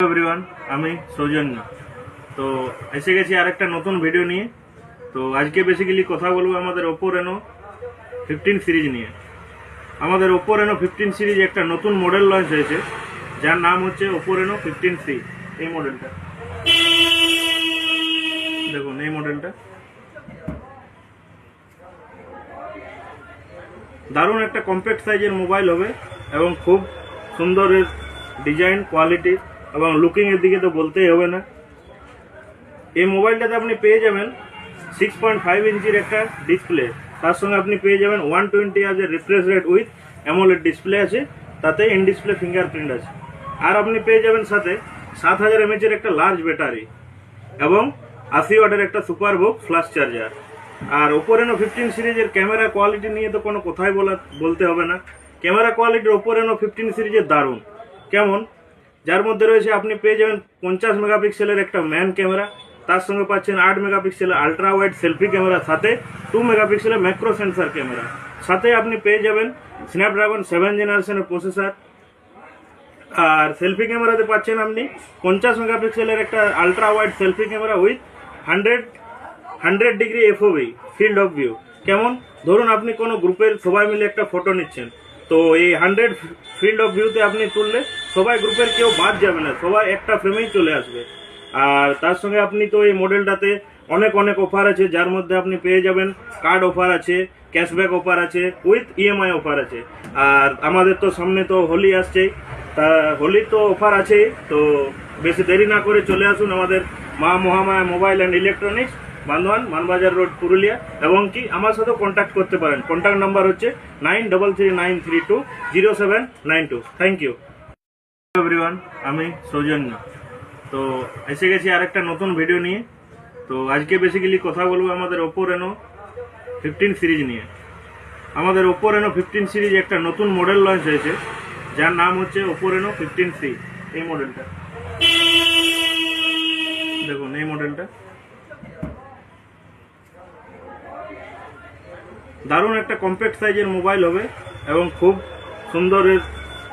Everyone, আমি সৌজন্য। তো এসে গেছি আরেকটা নতুন ভিডিও নিয়ে। তো আজকে বেসিক্যালি কথা বলবো আমাদের ওপো রেনো 15 সিরিজ নিয়ে। আমাদের ওপো রেনো 15 সিরিজ একটা নতুন মডেল লঞ্চ হয়েছে, যার নাম হচ্ছে ওপো রেনো 15C। এই মডেলটা দেখুন, এই মডেলটা দারুণ একটা কম্প্যাক্ট সাইজের মোবাইল হবে এবং খুব সুন্দর ডিজাইন, কোয়ালিটি এবং লুকিং এর দিকে তো বলতেই হবে না। এই মোবাইলটাতে আপনি পেয়ে যাবেন 6.5 ইঞ্চির একটা ডিসপ্লে, তার সঙ্গে আপনি পেয়ে যাবেন 120 Hz এর refresh rate with AMOLED display আছে, তাতে ইন ডিসপ্লে ফিঙ্গারপ্রিন্ট আছে। আর আপনি পেয়ে যাবেন সাথে 7000 mAh এর একটা লার্জ ব্যাটারি এবং 80 ওয়াটের একটা সুপার বুক ফ্লাশ চার্জার। আর ওপো রেনো 15 সিরিজের ক্যামেরা কোয়ালিটি নিয়ে তো কোনো কথাই বলতে হবে না। ক্যামেরা কোয়ালিটির ওপো রেনো 15 সিরিজের দারুণ। কেমন? যার মধ্যে রয়েছে আপনি পেয়ে যাবেন 50 মেগাপিক্সেলের একটা ম্যান ক্যামেরা, তার সঙ্গে পাচ্ছেন 8 মেগাপিক্সেলের আলট্রা ওয়াইড সেলফি ক্যামেরা, সাথে 2 মেগাপিক্সেলের ম্যাক্রো সেন্সার ক্যামেরা। সাথে আপনি পেয়ে যাবেন স্ন্যাপড্রাগন 7 জেনারেশনের প্রসেসর। আর সেলফি ক্যামেরাতে পাচ্ছেন আপনি 50 মেগাপিক্সেলের একটা ultra wide selfie camera with 100 degree FOV field of view. কেমন? ধরুন আপনি কোনো গ্রুপের সবাই মিলে একটা ফটো নিচ্ছেন, তো এই 100 ফিল্ড অফ ভিউতে আপনি তুললে সবাই গ্রুপের কেউ বাদ যাবে না, সবাই একটা ফ্রেমেই চলে আসবে। আর তার সঙ্গে আপনি তো এই মডেলটাতে অনেক অফার আছে, যার মধ্যে আপনি পেয়ে যাবেন কার্ড অফার আছে, ক্যাশব্যাক অফার আছে, উইথ ইএমআই অফার আছে। আর আমাদের তো সামনে তো হোলি আসছেই, তা হোলির তো অফার আছেই। তো বেশি দেরি না করে চলে আসুন আমাদের Maa Mahamaya mobile and electronics, Bandhwan, Manbazar road, Purulia. এবং কি আমার সাথেও কন্ট্যাক্ট করতে পারেন। কন্ট্যাক্ট নাম্বার হচ্ছে 9339320792। থ্যাংক ইউ এভরিওয়ান, আমি সৌজন্য। তো এসে গেছি আরেকটা নতুন ভিডিও নিয়ে। তো আজকে বেসিক্যালি কথা বলবো আমাদের ওপো রেনো 15 সিরিজ নিয়ে। আমাদের ওপো রেনো 15 সিরিজ একটা নতুন মডেল লঞ্চ হয়েছে, যার নাম হচ্ছে ওপো রেনো 15C। এই মডেলটা দেখুন, এই মডেলটা দারুণ একটা কম্প্যাক্ট সাইজের মোবাইল হবে এবং খুব সুন্দর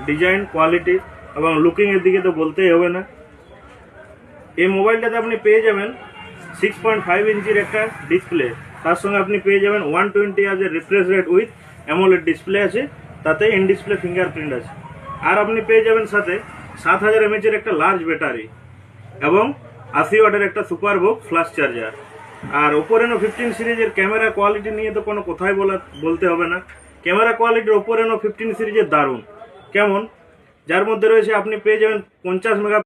ডিজাইন, কোয়ালিটি এবং লুকিং এর দিকে তো বলতেই হবে না। এই মোবাইলটাতে আপনি পেয়ে যাবেন 6.5 ইঞ্চির একটা ডিসপ্লে, তার সঙ্গে আপনি পেয়ে যাবেন 120 Hz এর refresh rate with AMOLED display আছে, তাতে ইন ডিসপ্লে ফিঙ্গারপ্রিন্ট আছে। আর আপনি পেয়ে যাবেন সাথে 7000 mAh এর একটা লার্জ ব্যাটারি এবং 80 ওয়াটের একটা সুপার বুক ফ্লাশ চার্জার। আর ওপো রেনো 15 সিরিজের ক্যামেরা কোয়ালিটি নিয়ে তো কোনো কথাই বলতে হবে না। ক্যামেরা কোয়ালিটির ওপো রেনো 15 সিরিজের দারুণ। কেমন? যার মধ্যে রয়েছে আপনি পেয়ে যাবেন 50 মেগা